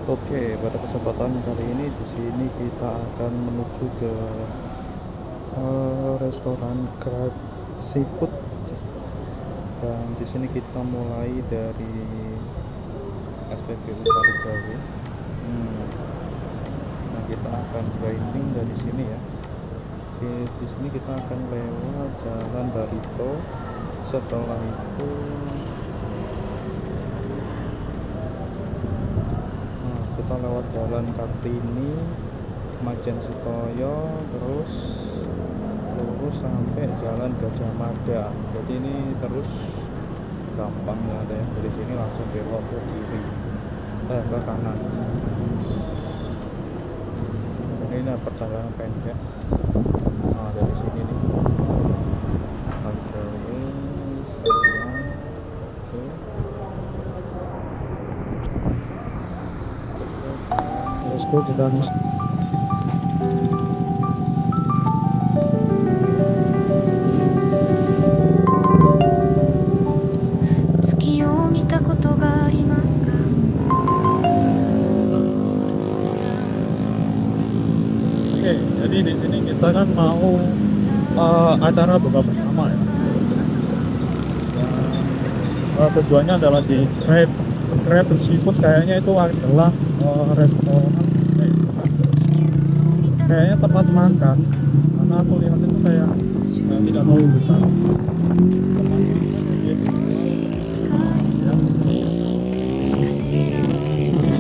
Oke, pada kesempatan kali ini di sini kita akan menuju ke restoran Crab Seafood, dan di sini kita mulai dari SPBU Parijawi. Nah, kita akan driving dari sini ya. Di sini kita akan lewat Jalan Barito. Setelah itu kita lewat Jalan Kartini, Majen Sutoyo, terus lurus sampai Jalan Gajah Mada. Jadi ini terus gampang ya, ada yang dari sini langsung belok ke kiri, ke kanan. Jadi ini perjalanan pendek. Nah, dari sini nih Parijawi Stadion. Oke, let's go kita. Oke, jadi di sini kita kan mau acara buka bersama ya. Tujuannya adalah di Crab Seafood, kayaknya itu adalah restoran, kayaknya tempat makan, karena aku lihat itu kayak tidak terlalu besar.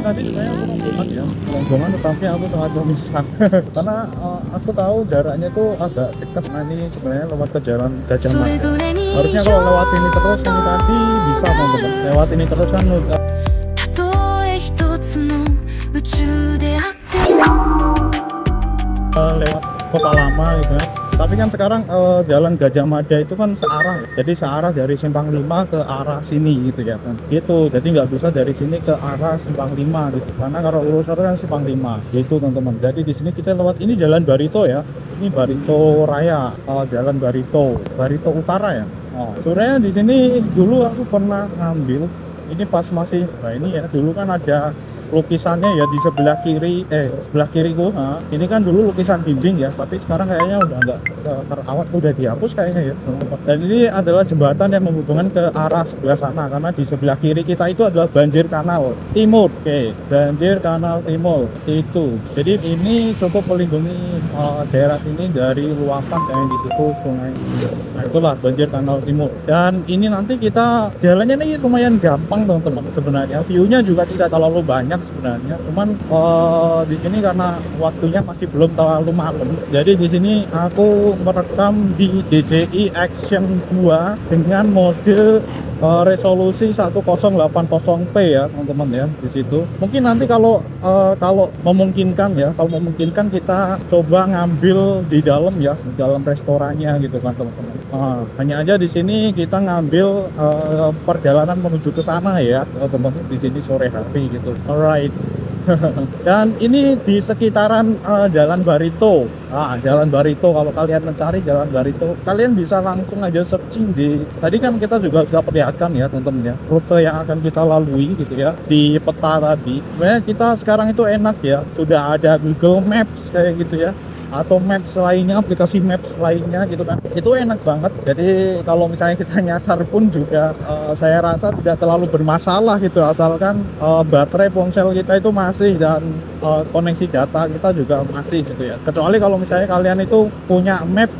Tadi saya rombongan ya, rombongan, tetapi aku sengaja misah karena aku tahu jaraknya itu agak dekat. Nah, ini sebenarnya lewat ke Jalan Gajah Mada. Harusnya kalau lewat ini terus, ini tadi bisa teman-teman. Lewat ini terus kan lewat kota lama gitu ya. Tapi kan sekarang Jalan Gajah Mada itu kan searah, jadi searah dari Simpang 5 ke arah sini gitu ya kan. Gitu, jadi nggak bisa dari sini ke arah Simpang 5 gitu. Karena kalau lurus kan Simpang 5 gitu teman-teman. Jadi di sini kita lewat ini Jalan Barito ya. Ini Barito Raya, Jalan Barito Utara ya. Sebenarnya di sini dulu aku pernah ngambil ini pas masih, nah ini ya, dulu kan ada lukisannya ya di sebelah kiriku. Nah, ini kan dulu lukisan dinding ya, tapi sekarang kayaknya udah nggak terawat, udah dihapus kayaknya ya. Dan ini adalah jembatan yang menghubungkan ke arah sebelah sana, karena di sebelah kiri kita itu adalah banjir kanal timur. Oke, banjir kanal timur itu. Jadi ini cukup melindungi daerah sini dari luapan yang di situ sungai. Nah, itulah banjir kanal timur. Dan ini nanti kita jalannya ini lumayan gampang teman-teman. Sebenarnya view-nya juga tidak terlalu banyak sebenarnya, cuman di sini karena waktunya masih belum terlalu malam, jadi di sini aku merekam di DJI Action 2 dengan mode resolusi 1080p ya teman-teman ya. Di situ mungkin nanti kalau memungkinkan kita coba ngambil di dalam ya, di dalam restorannya gitu kan teman-teman. Hanya aja di sini kita ngambil perjalanan menuju ke sana ya teman-teman, di sini sore hari gitu. Alright. Dan ini di sekitaran Jalan Barito. Jalan Barito, kalau kalian mencari Jalan Barito, kalian bisa langsung aja searching di, tadi kan kita juga sudah perlihatkan ya teman-teman ya, rute yang akan kita lalui gitu ya di peta tadi. Sebenarnya kita sekarang itu enak ya, sudah ada Google Maps kayak gitu ya, atau maps lainnya, aplikasi maps lainnya gitu kan, itu enak banget. Jadi kalau misalnya kita nyasar pun juga saya rasa tidak terlalu bermasalah gitu, asalkan baterai ponsel kita itu masih, dan koneksi data kita juga masih gitu ya. Kecuali kalau misalnya kalian itu punya map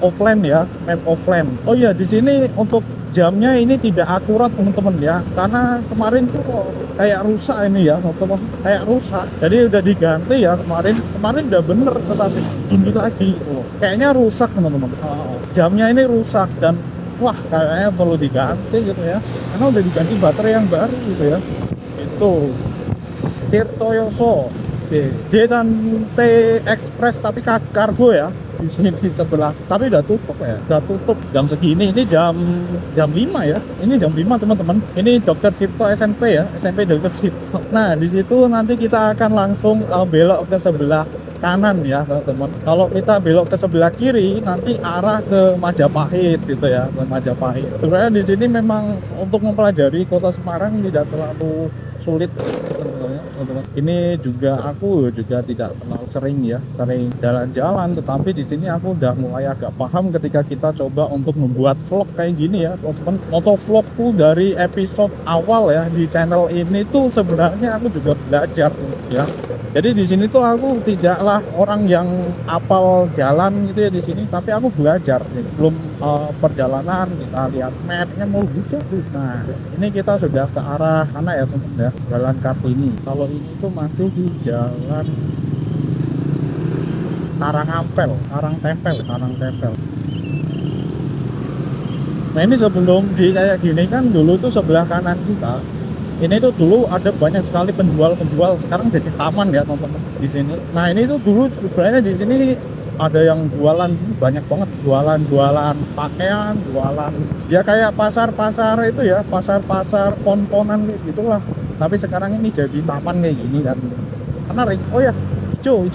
offline ya, map offline. Oh iya, di sini untuk jamnya ini tidak akurat teman-teman ya, karena kemarin tuh kok kayak rusak ini ya teman-teman, kayak rusak. Jadi udah diganti ya, kemarin udah bener, tetapi ini lagi kayaknya rusak teman-teman. Jamnya ini rusak, dan wah kayaknya perlu diganti gitu ya, karena udah diganti baterai yang baru gitu ya. Itu Tirtoyoso D dan T Express, tapi kargo ya di sini sebelah, tapi udah tutup ya, udah tutup jam segini. Ini jam 5 ya, ini jam 5 teman-teman. Ini Dr. Cipto SMP ya, SMP Dr. Cipto. Nah di situ nanti kita akan langsung belok ke sebelah kanan ya teman-teman. Kalau kita belok ke sebelah kiri nanti arah ke Majapahit gitu ya, ke Majapahit. Sebenarnya di sini memang untuk mempelajari kota Semarang tidak terlalu sulit sebenarnya. teman-teman. Ini juga aku juga tidak terlalu sering ya, sering jalan-jalan, tetapi di sini aku udah mulai agak paham ketika kita coba untuk membuat vlog kayak gini ya, teman-teman. Motovlogku dari episode awal ya di channel ini tuh sebenarnya aku juga belajar ya. Jadi di sini tuh aku tidaklah orang yang apal jalan gitu ya di sini, tapi aku belajar. Sebelum perjalanan kita lihat mapnya mau hujan. Nah, ini kita sudah ke arah mana ya teman ya? Jalan Kartini. Kalau ini tuh masih di jalan Karangampel, Karangtempel. Nah ini sebelum di kayak gini kan dulu tuh sebelah kanan kita ini tuh dulu ada banyak sekali penjual-penjual, sekarang jadi taman ya teman-teman di sini. Nah ini tuh dulu sebenarnya di sini ada yang jualan banyak banget, jualan pakaian, jualan ya kayak pasar-pasar itu ya, pasar-pasar pon-ponan gitulah. Tapi sekarang ini jadi taman kayak gini kan. Menarik. Oh ya, hijau.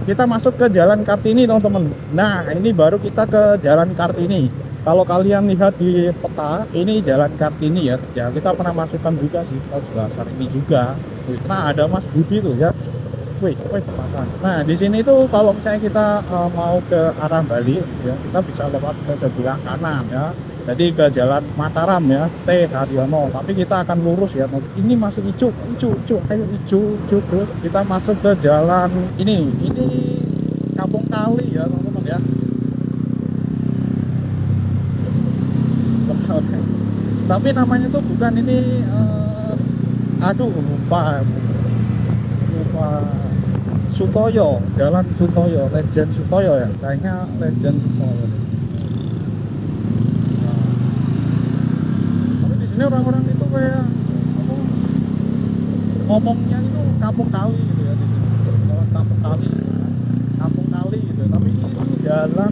Kita masuk ke Jalan Kartini teman-teman. Nah ini baru kita ke Jalan Kartini. Kalau kalian lihat di peta, ini Jalan Kartini ya. Ya kita pernah masukkan juga sih, kita juga sering ini juga. Nah ada Mas Budi tuh ya. Wih, makan. Nah di sini tuh kalau misalnya kita mau ke arah Bali, ya kita bisa lewat ke sebelah kanan ya. Jadi ke Jalan Mataram ya, T Haryono. Tapi kita akan lurus ya. Ini masih hijau, ayo hijau bro. Kita masuk ke jalan ini Kampung Kali ya teman-teman ya. Tapi namanya tuh bukan ini aduh lupa Sutoyo, Jalan Sutoyo, Legend Sutoyo ya, kayaknya Legend Sutoyo. Nah, tapi di sini orang-orang itu kayak apa, ngomongnya itu Kampung Kali gitu ya, di sini jalan Kampung Kali gitu. Tapi ini jalan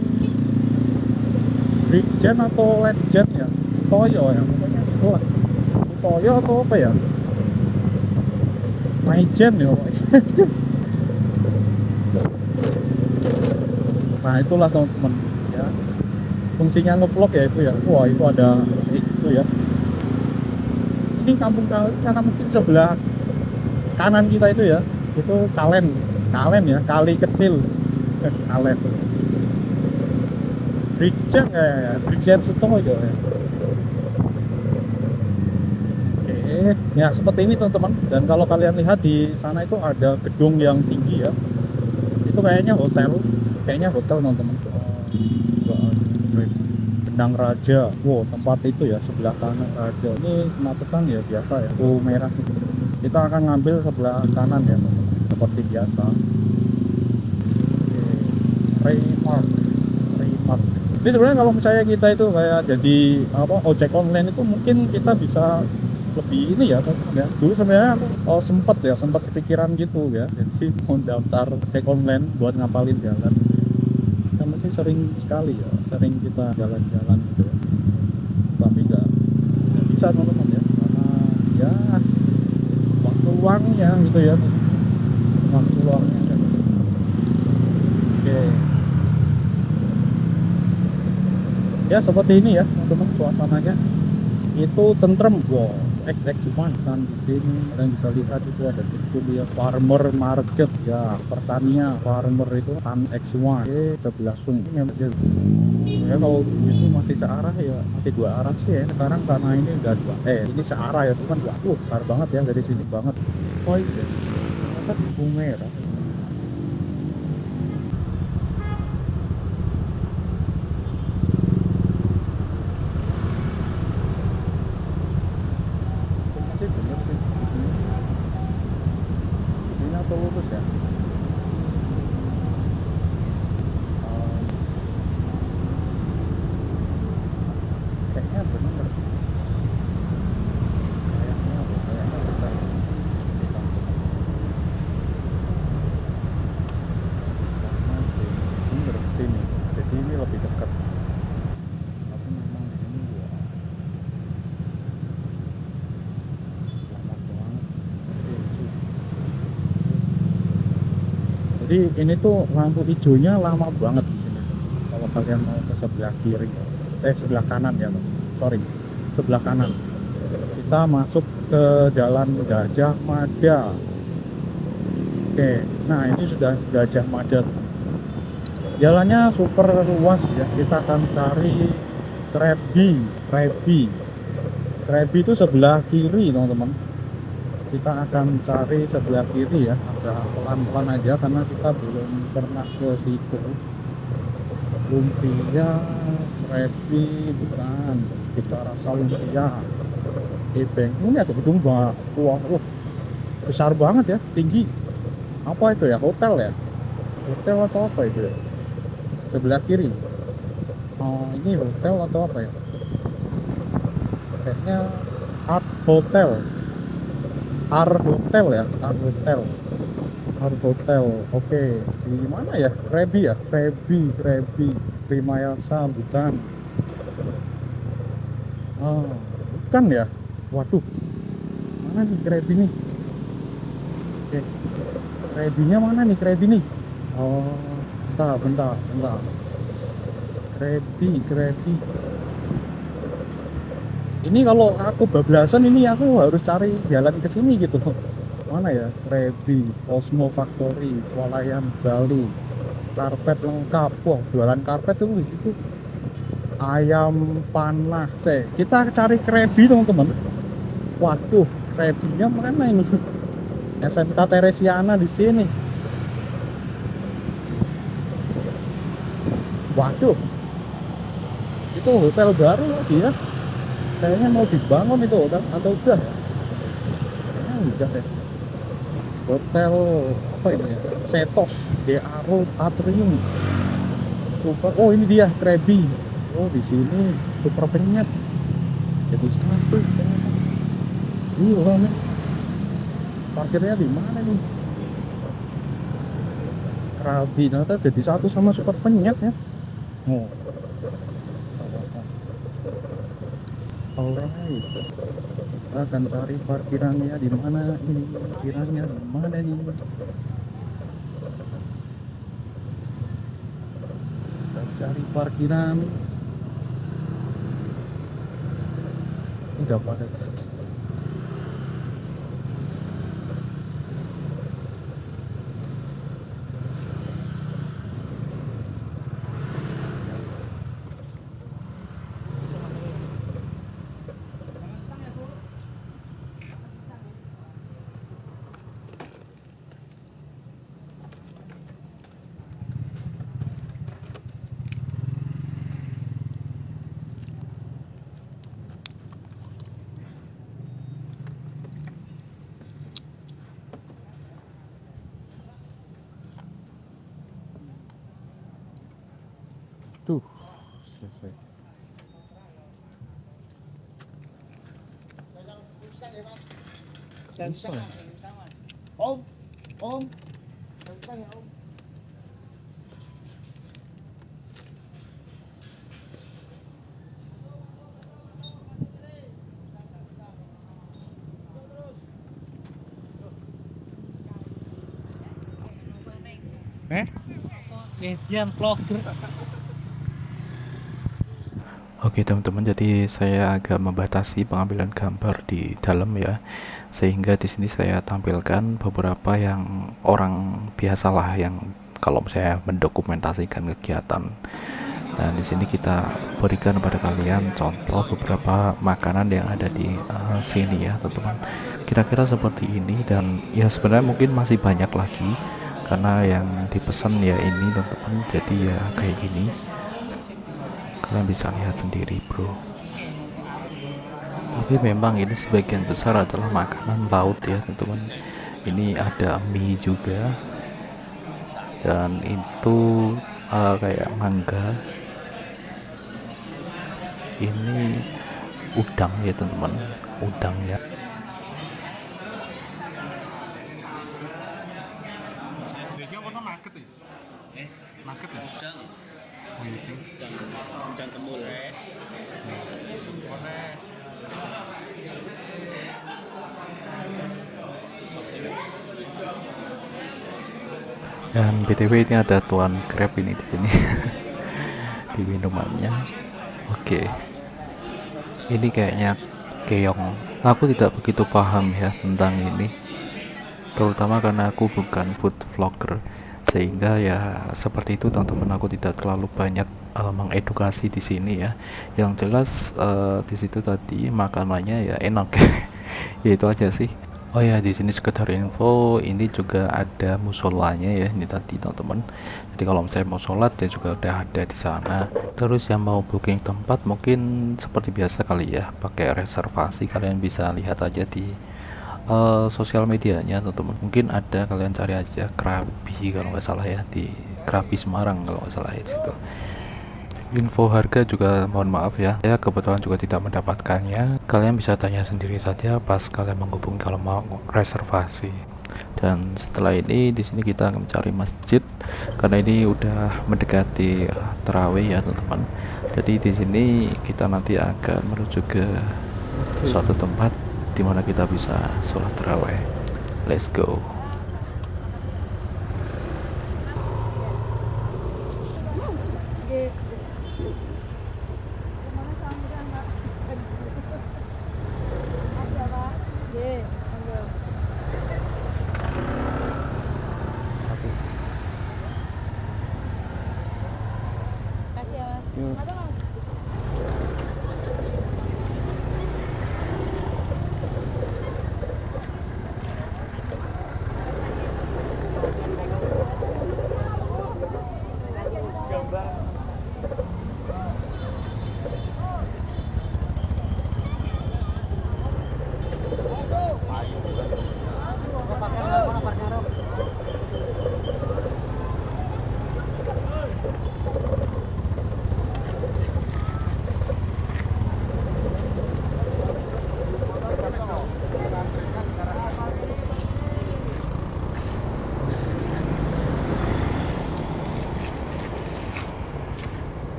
Brigjen atau Legend ya, Sutoyo ya, pokoknya itulah. Sutoyo atau apa ya? Maijen ya pokoknya. Nah itulah teman-teman ya, fungsinya ngevlog ya itu ya. Wah itu ada itu ya, ini Kampung Kali karena mungkin sebelah kanan kita itu ya, itu Kalen ya, kali kecil. Kalen Brigjen ya, Brigjen Sutoyo ya. Oke ya seperti ini teman-teman. Dan kalau kalian lihat di sana itu ada gedung yang tinggi ya, itu kayaknya hotel teman-teman. Benang Raja, wow tempat itu ya, sebelah kanan Raja. Ini kemacetan ya biasa ya, merah itu. Kita akan ngambil sebelah kanan ya teman-teman, seperti biasa. Remark. Ini sebenarnya kalau misalnya kita itu kayak jadi apa ojek online itu mungkin kita bisa lebih ini ya teman-teman ya. Dulu sebenarnya aku sempat kepikiran gitu ya, jadi mau daftar ojek online buat ngapalin jalan. Masih sering sekali ya, sering kita jalan-jalan gitu ya, tapi nggak bisa teman-teman ya, karena ya waktu luangnya gitu ya, waktu luangnya kan. Oke ya seperti ini ya teman-teman, suasananya itu tentrem. Wow, X1 kan di sini kalian bisa lihat itu ada itu ya, farmer market ya, pertanian farmer itu tan X1 sebelah sungai ya. Kalau itu masih searah ya, masih dua arah sih ya sekarang karena ini udah dua ini searah ya cuman besar banget ya dari sini banget. Oh iya ternyata lampu merah. Bener sih di sini atau lurus ya. Kayaknya bener sih, kayaknya bener sama sih, bener kesini jadi ini lebih dekat. Tapi memang di sini ya lama banget. Jadi ini tuh lampu hijaunya lama banget di sini. Kalau kalian mau ke sebelah kiri, sebelah kanan ya, sorry, sebelah kanan. Kita masuk ke Jalan Gajah Mada. Oke, nah ini sudah Gajah Mada. Jalannya super luas ya. Kita akan cari Krabi. Krabi. Krabi itu sebelah kiri, teman-teman. Kita akan cari sebelah kiri ya. Agak pelan-pelan aja karena kita belum pernah ke situ. Lumpia, Krabi, bukan. Kita rasa lumpia. Ebeng. Ini ada gedung wah, besar banget ya, tinggi. Apa itu ya? Hotel ya? Hotel atau apa itu ya? Sebelah kiri. Oh, ini hotel atau apa ya? Kayaknya Art Hotel. Art Hotel ya, Art Hotel. Art Hotel. Oke, di mana ya? Krabi ya? Krabi. Primayasa bukan. Oh, bukan ya? Waduh. Mana nih Krabi nih? Oke. Krabinya mana nih Krabi nih? Oh, bentar. Krabi. Ini kalau aku bablasan ini aku harus cari jalan ke sini gitu. Mana ya? Krabi, Cosmo Factory, Swalayan Bali, karpet lengkap. Wah, jualan karpet tuh di situ. Ayam panah. Kita cari Krabi, teman-teman. Waduh, Krabinya mana ini? SMK Teresiana di sini. Waduh, itu hotel baru lagi ya. Kayaknya mau dibangun itu hotel atau udah? Kayaknya udah ya. Hotel apa ini ya? Setos, Dearo Atrium. Super. Oh, ini dia Krabi. Oh, di sini super penyet. Jadi satu. Gila nih. Parkirnya di mana nih? Krabi ternyata jadi satu sama super penyet ya. Oh. Alright. Kita akan cari parkirannya di mana ini? Parkirannya di mana nih? Kita cari parkiran. Udah pada. Tuh, selesai. Bisa. Om. Median vlogger. Oke teman-teman, jadi saya agak membatasi pengambilan gambar di dalam ya, sehingga di sini saya tampilkan beberapa yang orang biasalah yang kalau saya mendokumentasikan kegiatan. Dan di sini kita berikan pada kalian contoh beberapa makanan yang ada di sini ya teman-teman. Kira-kira seperti ini, dan ya sebenarnya mungkin masih banyak lagi karena yang dipesan ya ini teman-teman. Jadi ya kayak gini. Kalian bisa lihat sendiri bro, tapi memang ini sebagian besar adalah makanan laut ya teman-teman. Ini ada mie juga, dan itu kayak mangga. Ini udang ya teman-teman, udang ya. Udang temul. Dan BTW ini ada tuan Grab ini di sini di minumannya. Oke. Ini kayaknya keong. Aku tidak begitu paham ya tentang ini. terutama karena aku bukan food vlogger, sehingga ya seperti itu teman-teman, aku tidak terlalu banyak mengedukasi di sini ya. Yang jelas di situ tadi makanannya ya enak. Ya itu aja sih. Oh ya, di sini sekedar info, ini juga ada musolanya ya, ini tadi teman-teman. Jadi kalau saya mau sholat ya juga udah ada di sana. Terus yang mau booking tempat mungkin seperti biasa kali ya, pakai reservasi. Kalian bisa lihat aja di sosial medianya teman-teman. Mungkin ada, kalian cari aja Krabi kalau nggak salah ya, di Krabi Semarang kalau nggak salah ya di situ. Info harga juga mohon maaf ya, saya kebetulan juga tidak mendapatkannya. Kalian bisa tanya sendiri saja pas kalian menghubungi kalau mau reservasi. Dan setelah ini di sini kita akan mencari masjid karena ini udah mendekati tarawih ya teman-teman. Jadi di sini kita nanti akan menuju ke suatu tempat di mana kita bisa sholat tarawih. Let's go.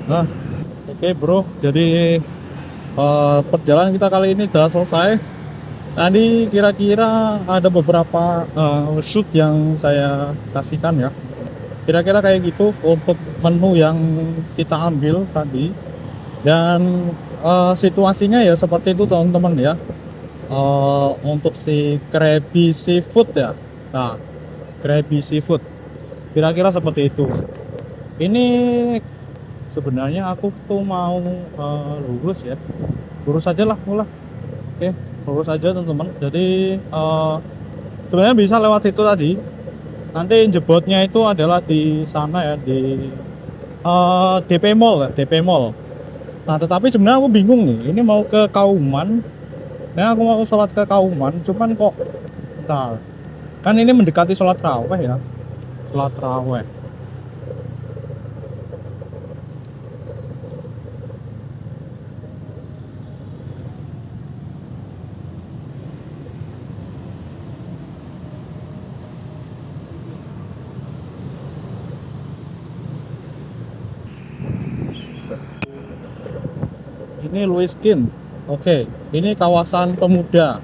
Nah, oke bro, jadi perjalanan kita kali ini sudah selesai. Tadi kira-kira ada beberapa shoot yang saya kasihkan ya. Kira-kira kayak gitu untuk menu yang kita ambil tadi. Dan situasinya ya seperti itu teman-teman ya. Untuk si Krabby Seafood ya. Nah, Krabby Seafood. Kira-kira seperti itu. Ini sebenarnya aku tuh mau lurus ya. Lurus aja lah, mulai. Oke, lurus aja teman-teman. Jadi sebenarnya bisa lewat situ tadi. Nanti jebotnya itu adalah di sana ya, di DP Mall ya, DP Mall. Nah, tetapi sebenarnya aku bingung nih. Ini mau ke Kauman. Nah, aku mau sholat ke Kauman, cuman kok bentar. Kan ini mendekati sholat raweh ya. Sholat raweh. Ini Louis Skin. Oke, ini kawasan pemuda.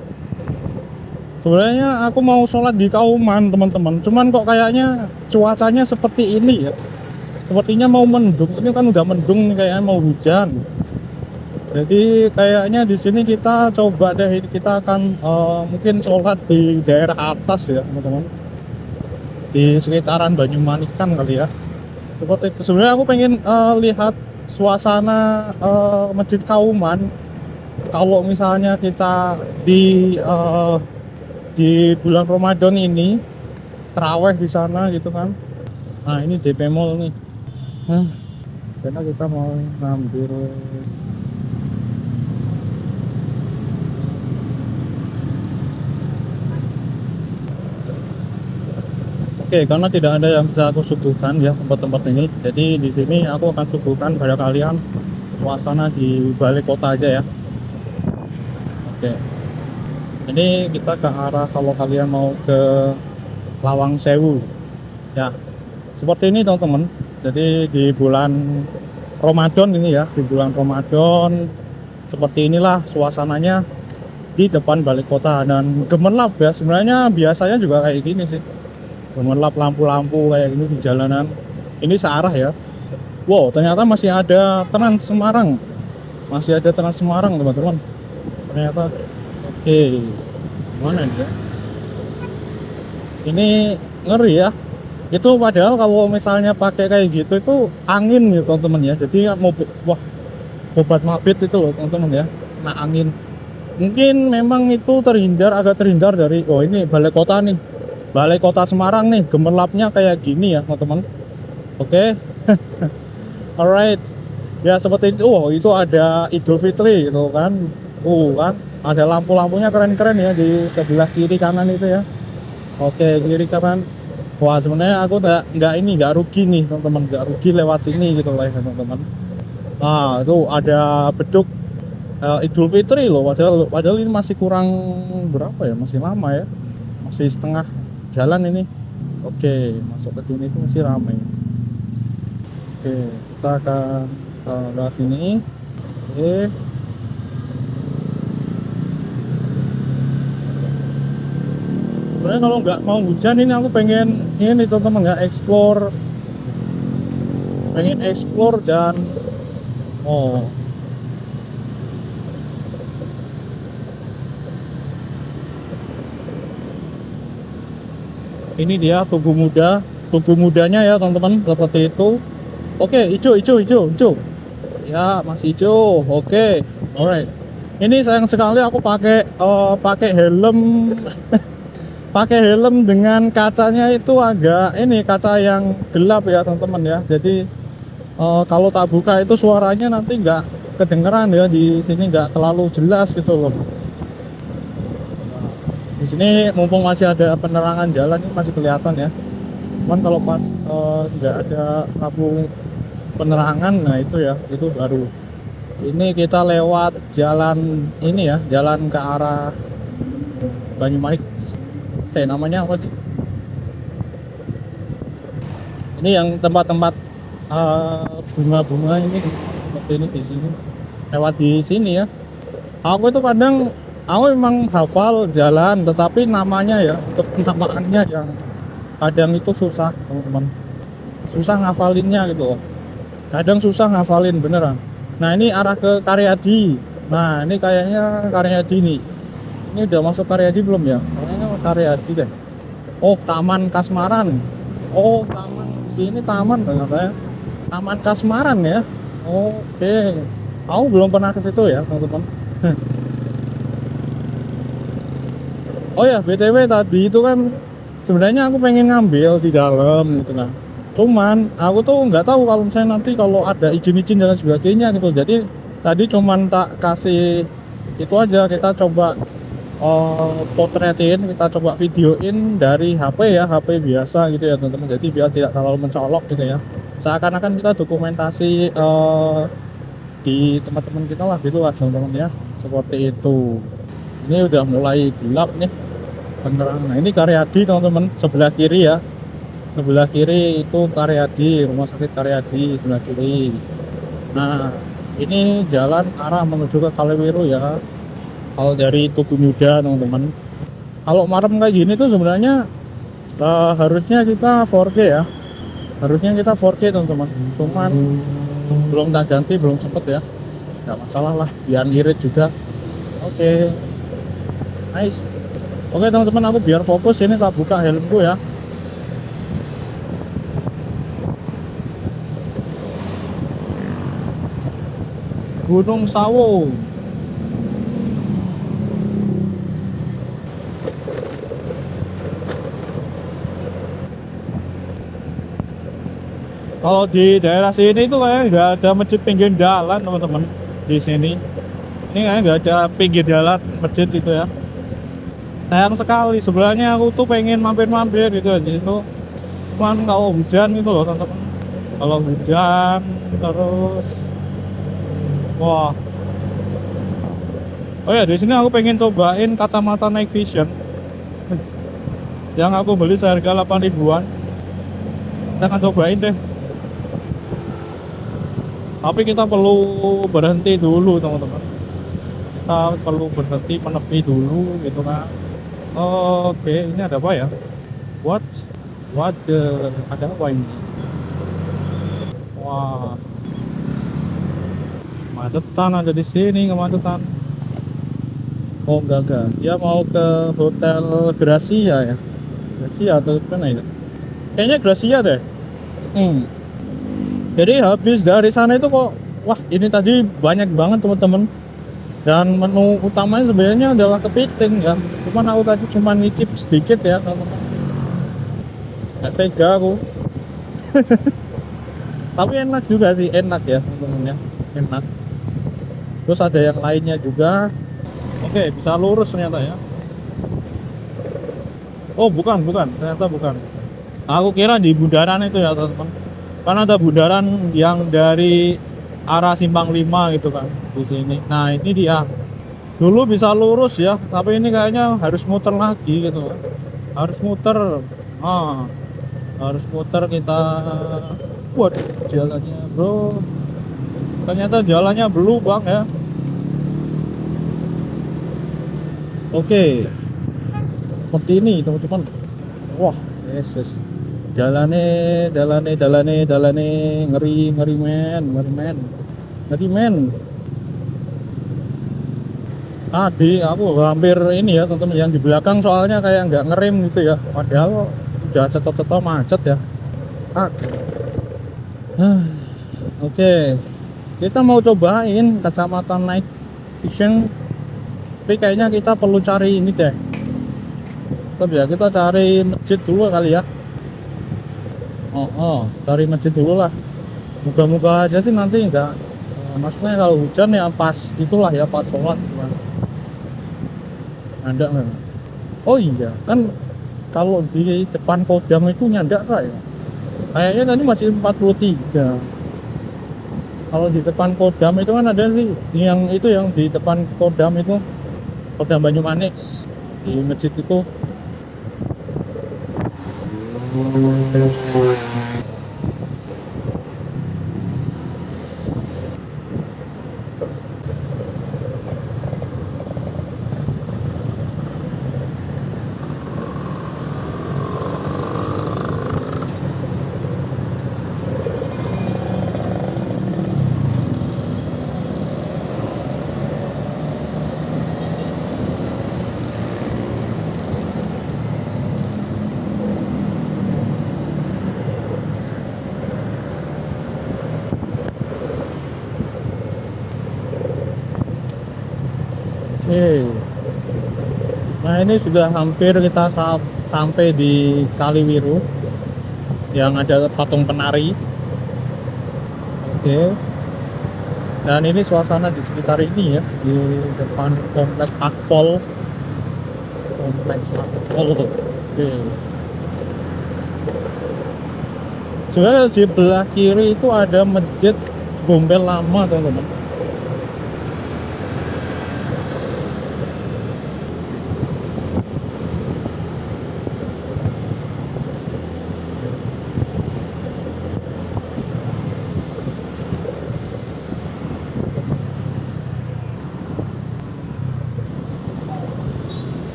Sebenarnya aku mau sholat di Kauman teman-teman, cuman kok kayaknya cuacanya seperti ini ya. Sepertinya mau mendung. Ini kan udah mendung nih, kayaknya mau hujan. Jadi kayaknya di sini kita coba deh, kita akan mungkin sholat di daerah atas ya teman-teman, di sekitaran Banyumanikan kali ya. Seperti itu. Sebenarnya aku pengen lihat suasana Masjid Kauman. Kalau misalnya kita di bulan Ramadan ini taraweh di sana gitu kan. Nah, ini DP Mall nih. Karena kita mau ngambil karena tidak ada yang bisa aku suguhkan ya tempat-tempat ini. Jadi di sini aku akan suguhkan pada kalian suasana di balik kota aja ya. Oke. Ini kita ke arah, kalau kalian mau ke Lawang Sewu. Ya. Seperti ini teman-teman. Jadi di bulan Ramadan ini ya, di bulan Ramadan seperti inilah suasananya di depan balik kota, dan gemerlap ya. Sebenarnya biasanya juga kayak gini sih. Gemerlap lampu-lampu kayak gini di jalanan. Ini searah ya. Wow, ternyata masih ada Trans Semarang. masih ada Trans Semarang teman-teman ternyata. Oke, mana ini ya? Ini ngeri ya. Itu padahal kalau misalnya pakai kayak gitu itu angin gitu teman-teman ya. Jadi mobil, wah, obat mabit itu loh teman-teman ya, kena angin. Mungkin memang itu agak terhindar dari, oh ini balai kota nih, balai kota Semarang nih, gemerlapnya kayak gini ya teman-teman. Oke. Alright, ya seperti itu. Oh, itu ada Idul Fitri gitu kan. Kan ada lampu-lampunya keren-keren ya di sebelah kiri kanan itu ya. Oke, kiri kanan. Wah, sebenarnya aku nggak rugi nih teman-teman, nggak rugi lewat sini gitu lah ya teman-teman. Nah, itu ada beduk Idul Fitri loh, padahal ini masih kurang berapa ya, masih lama ya, masih setengah jalan ini. Oke, masuk ke sini itu masih ramai. Oke, kita akan ke sini. Oke. Sebenarnya kalau nggak mau hujan ini aku pengen ini teman-teman, nggak pengen explore dan oh, ini dia tugu mudanya ya teman-teman, seperti itu. Oke, hijau ya, masih hijau. Oke, alright. Ini sayang sekali aku pakai helm pakai helm dengan kacanya itu agak ini, kaca yang gelap ya teman-teman ya. Jadi kalau tak buka itu suaranya nanti nggak kedengeran ya, di sini nggak terlalu jelas gitu loh. Di sini mumpung masih ada penerangan jalan ini masih kelihatan ya. Cuman kalau pas nggak ada lampu penerangan, nah itu ya, itu baru. Ini kita lewat jalan ini ya, jalan ke arah Banyumanik. Saya namanya apa sih? Ini yang tempat-tempat bunga-bunga ini seperti ini di sini. Lewat di sini ya. Aku itu kadang memang hafal jalan, tetapi namanya ya, untuk namaannya yang kadang itu susah teman-teman. Susah ngafalinnya gitu loh. Kadang susah ngafalin beneran. Nah, ini arah ke Karyadi. Nah, ini kayaknya Karyadi nih. Ini udah masuk Karyadi belum ya? Kayaknya Karyadi deh. Oh, Taman Kasmaran. Oh, sini taman ternyata ya. Taman Kasmaran ya. Oke. Aku belum pernah ke situ ya, teman-teman. Oh ya, BTW tadi itu kan sebenarnya aku pengen ngambil di dalam gitu kan. Cuman aku tuh nggak tahu kalau misalnya nanti kalau ada izin-izin dan sebagainya gitu. Jadi tadi cuman tak kasih itu aja, kita coba potretin, kita coba videoin dari HP ya, HP biasa gitu ya teman-teman. Jadi biar tidak terlalu mencolok gitu ya, seakan-akan kita dokumentasi di teman-teman kita lah gitu lah teman-teman ya, seperti itu. Ini udah mulai gelap nih penerangan. Nah, ini Karyadi teman-teman, sebelah kiri ya, sebelah kiri itu Karyadi, rumah sakit Karyadi sebelah kiri. Nah, ini jalan arah menuju ke Kalewiru ya, kalau dari Tugu Muda teman-teman. Kalau malam kayak gini tuh sebenarnya harusnya kita 4K ya, harusnya kita 4K teman-teman. Cuman belum tak ganti, belum sempet ya, nggak masalah lah, biar irit juga. Oke, nice. Oke teman-teman, aku biar fokus ini tak buka helmku ya. Gunung Sawo. Kalau di daerah sini itu kayak nggak ada masjid pinggir jalan teman-teman. Di sini ini kayak nggak ada pinggir jalan masjid itu ya. Sayang sekali, sebenarnya aku tuh pengen mampir-mampir gitu aja itu. Cuman kalau hujan gitu loh teman-teman. Kalau hujan terus, wah. Oh ya, di sini aku pengen cobain kacamata night vision yang aku beli seharga 8 ribuan. Kita akan cobain deh. Tapi kita perlu berhenti dulu teman-teman. Kita perlu berhenti menepi dulu gitu kan. Oke, ini ada apa ya? What ada apa ini? Wah, Kemacetan ada di sini, kemacetan. Oh enggak, dia mau ke Hotel Gracia ya. Gracia atau mana itu? Kayaknya Gracia deh. Hmm. Jadi habis dari sana itu kok, wah ini tadi banyak banget teman-teman. Dan menu utamanya sebenarnya adalah kepiting ya. Cuman aku tadi cuma ngicip sedikit ya teman-teman. Nggak tega aku. Tapi enak juga sih, enak ya teman-teman ya. Enak. Terus ada yang lainnya juga. Oke, bisa lurus ternyata ya. Oh, bukan, ternyata bukan. Aku kira di bundaran itu ya, teman-teman. Karena ada bundaran yang dari arah Simpang 5 gitu kan di sini. Nah, ini dia. Dulu bisa lurus ya, tapi ini kayaknya harus muter lagi gitu. Harus muter. Ah, harus muter kita. Waduh, jalannya, Bro. Ternyata jalannya berlubang ya. Oke. Seperti ini, teman-teman. Wah, Yesus. Jalane, ngeri, ngeri men, ngeri men, ngeri men. Tadi aku hampir ini ya teman-teman, yang di belakang soalnya kayak nggak ngerem gitu ya, padahal udah cetok-cetok macet ya. Ah. Oke, kita mau cobain kacamata night vision, tapi kayaknya kita perlu cari ini deh. Tapi ya kita cari masjid dulu kali ya. Cari masjid dulu lah. Moga-moga aja sih nanti enggak. Maksudnya kalau hujan ya pas itulah ya, pas sholat gitu kan. Ada nggak? Oh iya, kan kalau di depan Kodam itu nyandak Pak ya. Kayaknya tadi masih 43. Kalau di depan Kodam itu kan ada sih yang itu, yang di depan Kodam itu, Kodam Banyumanik di masjid itu. Oke. Nah ini sudah hampir kita sampai di Kaliwiru yang ada patung penari. Oke. Dan ini suasana di sekitar ini ya, di depan kompleks Akpol. Kompleks Akpol tuh. Oke. Sebenarnya di sebelah kiri itu ada masjid Gombel lama teman-teman.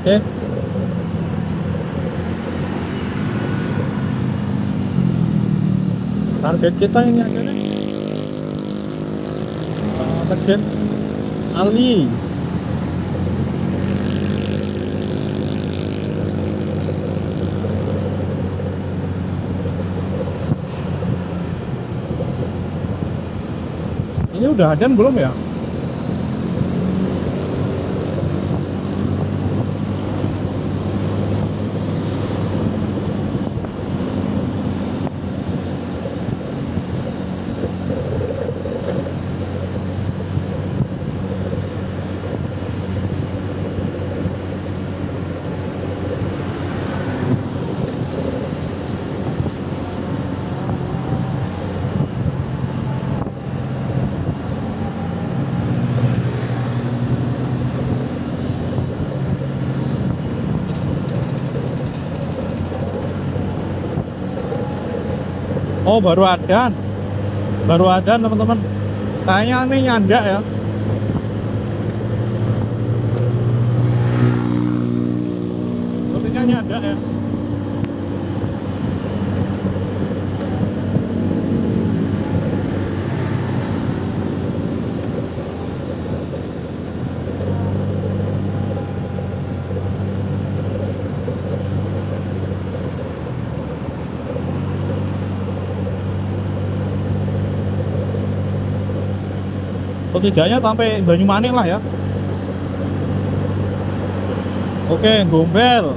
Oke. Target kita ini aja deh. Masjid Ali. Ini udah adzan belum ya? Oh, baru ada teman-teman. Kayaknya ini nyandak ya. Sepertinya nyandak ya. Setidaknya sampai Banyumanik lah ya. Oke, gombel.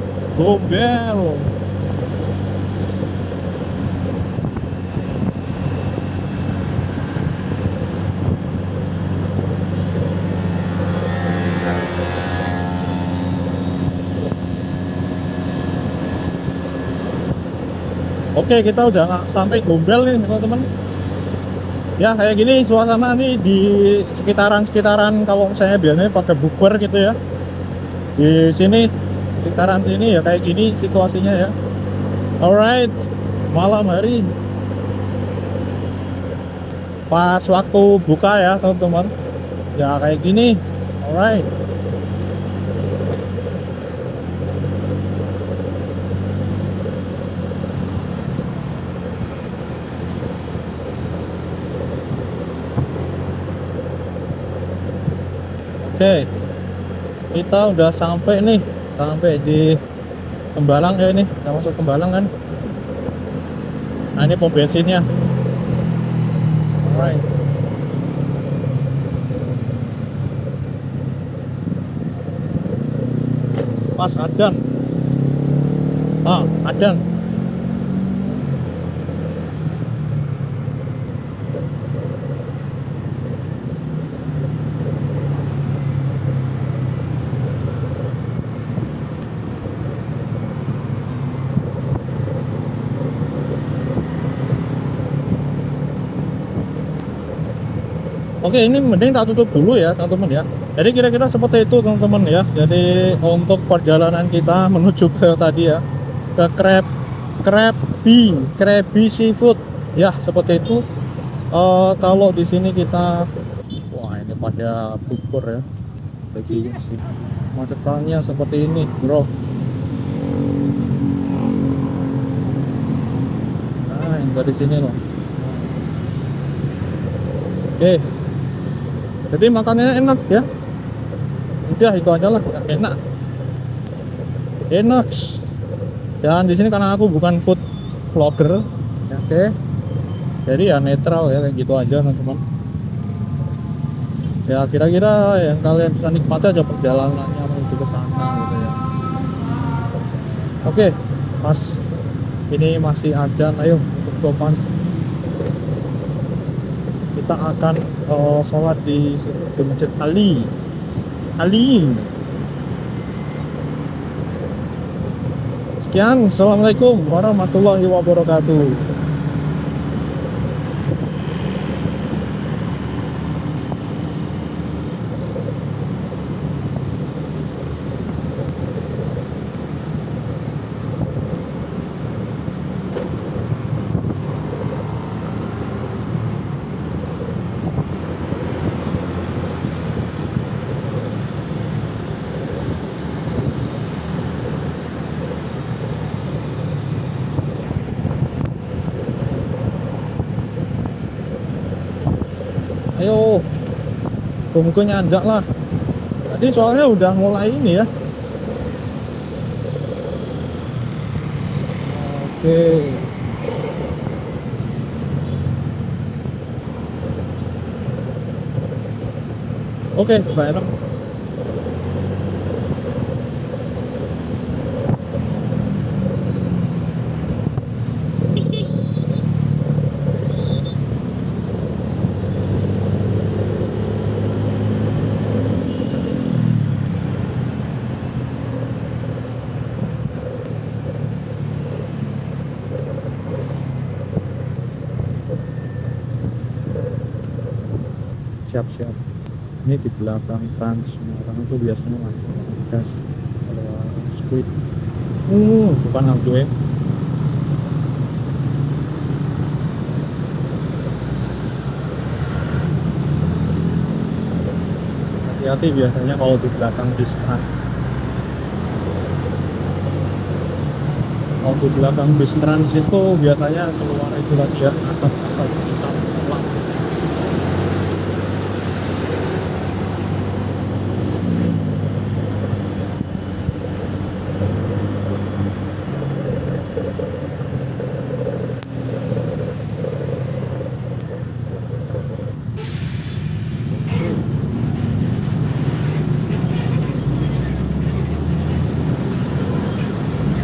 Oke, kita udah sampai Gombel nih teman-teman. Ya kayak gini suasana nih di sekitaran kalau saya biasanya pakai bukber gitu ya. Di sini sekitaran sini ya kayak gini situasinya ya. Alright, malam hari pas waktu buka ya teman-teman. Ya kayak gini. Alright. Oke, kita udah sampai nih, sampai di Tembalang ya ini, kita masuk Tembalang kan. Nah ini pom bensinnya. Alright. Pas Adan. Adan. Oke, ini mending tak tutup dulu ya teman-teman ya. Jadi kira-kira seperti itu teman-teman ya. Jadi untuk perjalanan kita menuju ke tadi ya, ke Krabi Seafood ya seperti itu. Kalau di sini kita, wah ini pada bubur ya. Jadi macetannya seperti ini, bro. Nah, yang dari sini loh. Oke. Jadi makanannya enak ya. Udah itu aja lah, enak. Dan di sini karena aku bukan food vlogger, oke. Jadi ya netral ya kayak gitu aja teman-teman. Ya kira-kira yang kalian bisa nikmati aja perjalanannya menuju ke sana gitu ya. Oke, pas ini masih ada, ayo untuk pas kita akan sholat di Masjid Ali. Sekian, assalamualaikum warahmatullahi wabarakatuh. Ayo, muka nyandak lah. Tadi soalnya udah mulai ini ya. Oke. Oke, baik. Siap-siap. Ini di belakang Trans Semarang itu biasanya masih gas squid. Bukan hardware. hati-hati biasanya kalau di belakang bis trans. Kalau di belakang bis trans itu biasanya keluar itu lagi ya, asap-asap hitam gelap.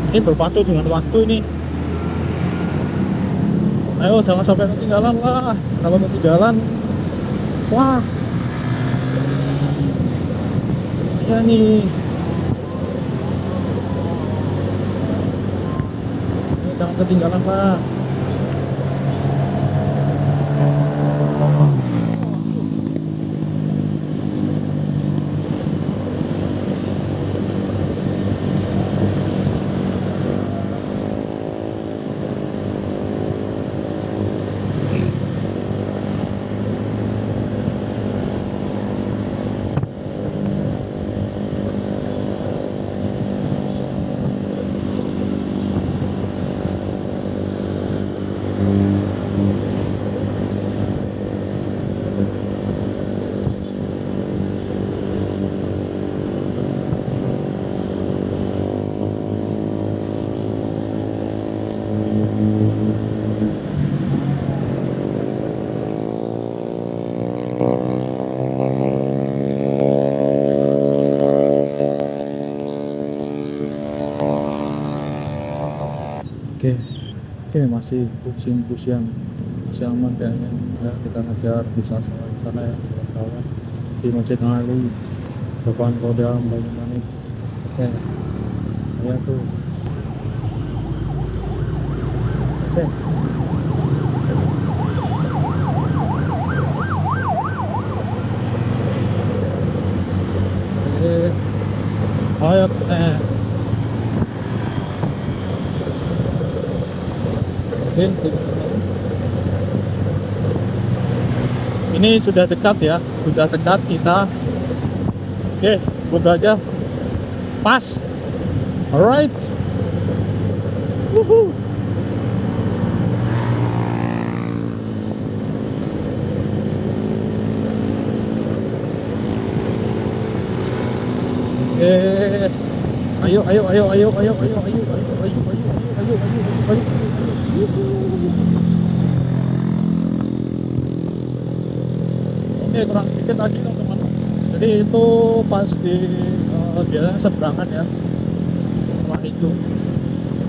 Ini berpacu dengan waktu ini. Ayo jangan sampai ketinggalan lah. Kalau ketinggalan, wah, ya nih. Ayo, jangan ketinggalan lah. Oke, oke, masih pusing-pusing, masih aman kayaknya. Ya, kita ngajar bisa sampai sana ya, kawan di Masjid Ali, depan Kodam Banyumanik. Oke, ya tuh. Oke. Ayo, ini sudah dekat ya, sudah dekat kita. Oke, semoga aja pas. Alright. Woohoo. Ayo, ayo, ayo, ayo, ayo, ayo, ayo, ayo, ayo, ayo, ayo, ayo, ayo, ayo. Oke, kurang sedikit lagi teman-teman. Jadi itu pas di biasanya seberangan ya. Setelah itu,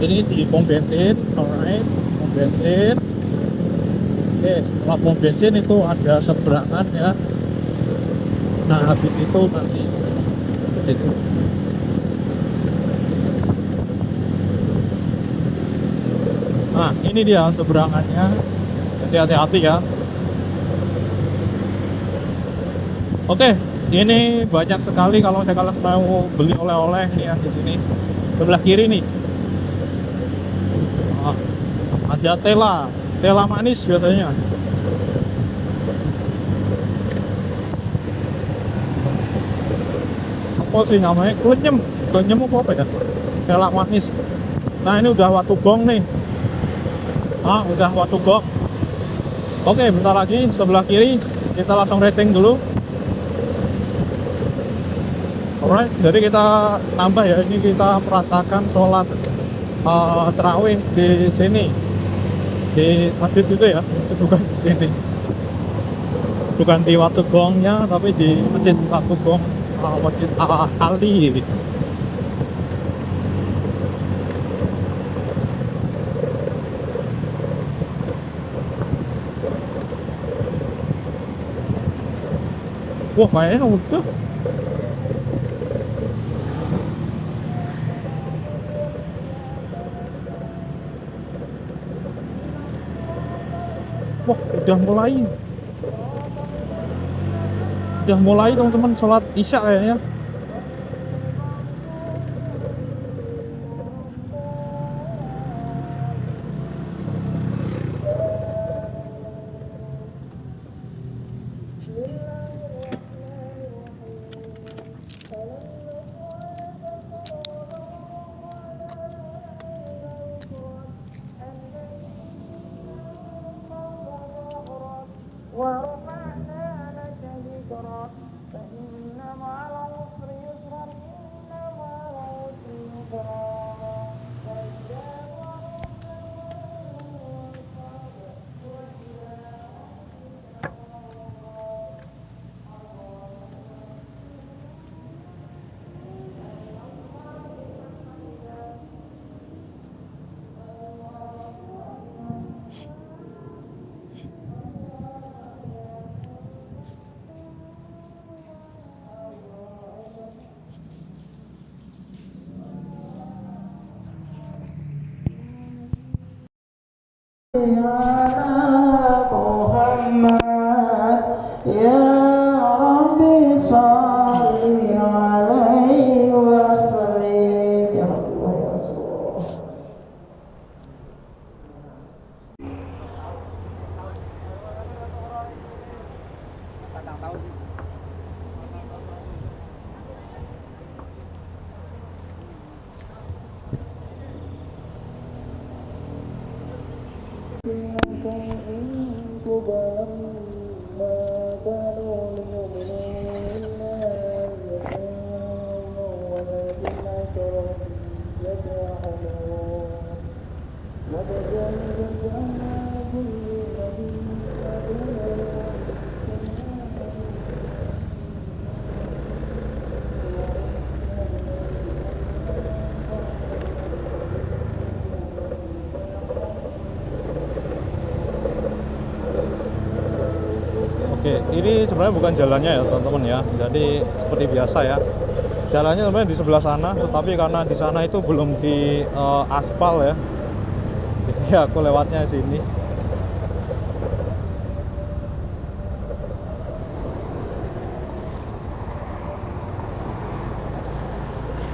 ini di pom bensin, alright, pom bensin. Oke, setelah pom bensin itu ada seberangan ya. Nah, habis itu nanti di situ. Nah, ini dia seberangannya. Jadi hati-hati ya. Oke, ini banyak sekali kalau kalian mau beli oleh-oleh nih ya di sini. Sebelah kiri nih. Nah, ada tela manis biasanya. Apa sih namanya? Klenyem apa ya? Tela manis. Nah, ini udah waktu gong nih. Ah, udah waktu gong. Oke, bentar lagi sebelah kiri kita langsung rating dulu. Alright, jadi kita nambah ya. Ini kita merasakan sholat tarawih di sini, di masjid itu ya, bukan di sini, bukan di waktu gongnya, tapi di masjid waktu gong, masjid Ali. Wah, kayaknya udah. Wah, udah mulai teman-teman sholat isya kayaknya. Muhammad ya Rabbi salli alaihi wasallim ya Allah ya Rasulullah. Oke, ini sebenarnya bukan jalannya ya teman-teman ya. Jadi seperti biasa ya. Jalannya sebenarnya di sebelah sana, tetapi karena di sana itu belum di aspal ya. Jadi aku lewatnya sini.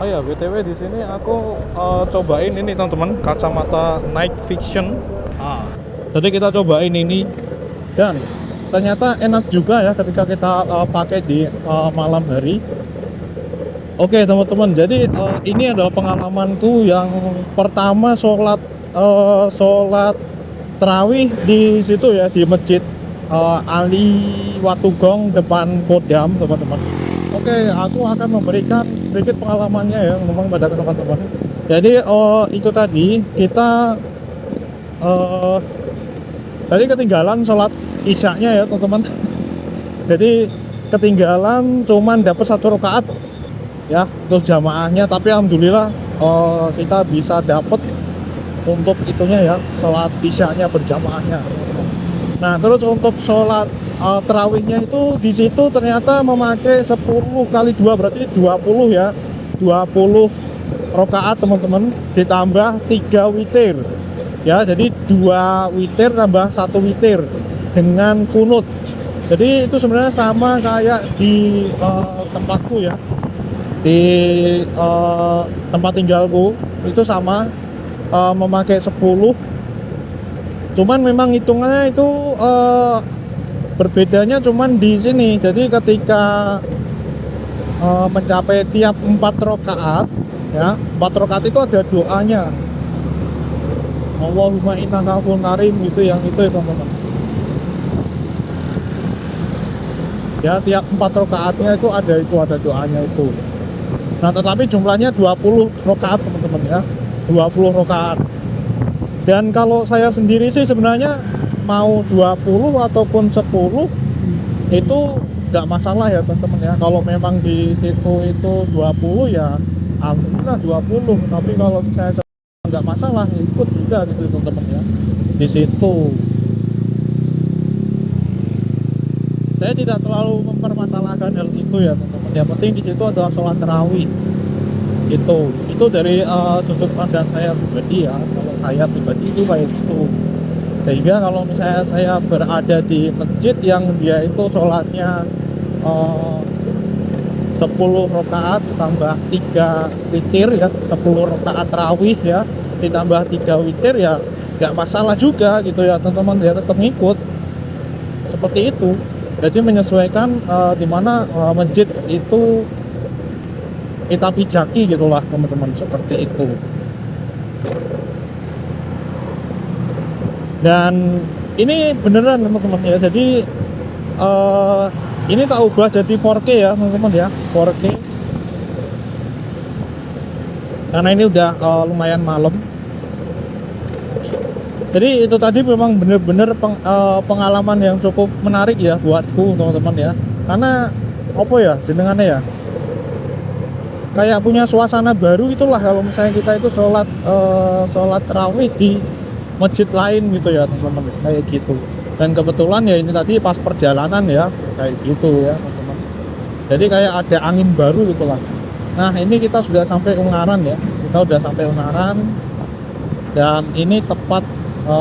Oh ya, BTW di sini aku cobain ini teman-teman, kacamata Night Vision. Jadi kita cobain ini dan ternyata enak juga ya ketika kita pakai di malam hari. Oke teman-teman, jadi ini adalah pengalamanku yang pertama sholat tarawih di situ ya, di masjid Ali Watugong depan Kodam teman-teman. Oke, aku akan memberikan sedikit pengalamannya ya memang pada teman-teman. Jadi itu tadi kita tadi ketinggalan sholat isyaknya ya teman-teman. Jadi ketinggalan cuman dapat 1 rakaat ya untuk jamaahnya, tapi alhamdulillah kita bisa dapat untuk itunya ya, sholat isyaknya berjamaahnya. Nah terus untuk sholat tarawihnya itu di situ ternyata memakai 10 kali 2 berarti 20 ya, 20 rakaat teman-teman, ditambah 3 witir ya, jadi 2 witir tambah 1 witir dengan kunut. Jadi itu sebenarnya sama kayak di tempatku ya, di tempat tinggalku itu sama, memakai 10. Cuman memang hitungannya itu berbedanya cuman di sini. Jadi ketika mencapai tiap 4 rakaat ya, 4 rakaat itu ada doanya, Allahumma innaka afuwwun karim, gitu yang itu ya teman-teman. Ya tiap 4 rakaatnya itu ada doanya itu. Nah tetapi jumlahnya 20 rakaat teman-teman ya, 20 rakaat. Dan kalau saya sendiri sih sebenarnya mau 20 ataupun 10 itu nggak masalah ya teman-teman ya. Kalau memang di situ itu 20 ya alhamdulillah 20. Tapi kalau saya nggak masalah, ikut juga gitu teman-teman ya di situ. Saya tidak terlalu mempermasalahkan hal itu ya teman-teman. Yang penting di situ adalah sholat tarawih gitu. Itu dari sudut pandang saya pribadi ya. Kalau saya pribadi itu kayak gitu. Sehingga kalau misalnya saya berada di masjid yang dia itu sholatnya 10 rakaat ditambah 3 witir ya, 10 rakaat tarawih ya, ditambah 3 witir ya nggak masalah juga gitu ya teman-teman, ya tetap ngikut seperti itu. Jadi menyesuaikan di mana masjid itu kita pijaki gitulah teman-teman, seperti itu. Dan ini beneran teman-teman ya, jadi ini tak ubah jadi 4K ya teman-teman ya, 4K karena ini udah lumayan malam. Jadi itu tadi memang bener-bener pengalaman yang cukup menarik ya buatku teman-teman ya, karena apa ya jenengannya ya, kayak punya suasana baru itulah kalau misalnya kita itu sholat tarawih di masjid lain gitu ya teman-teman, kayak gitu. Dan kebetulan ya ini tadi pas perjalanan ya kayak gitu ya teman-teman, jadi kayak ada angin baru gitulah. Nah ini kita sudah sampai Ungaran ya, kita udah sampai Ungaran, dan ini tepat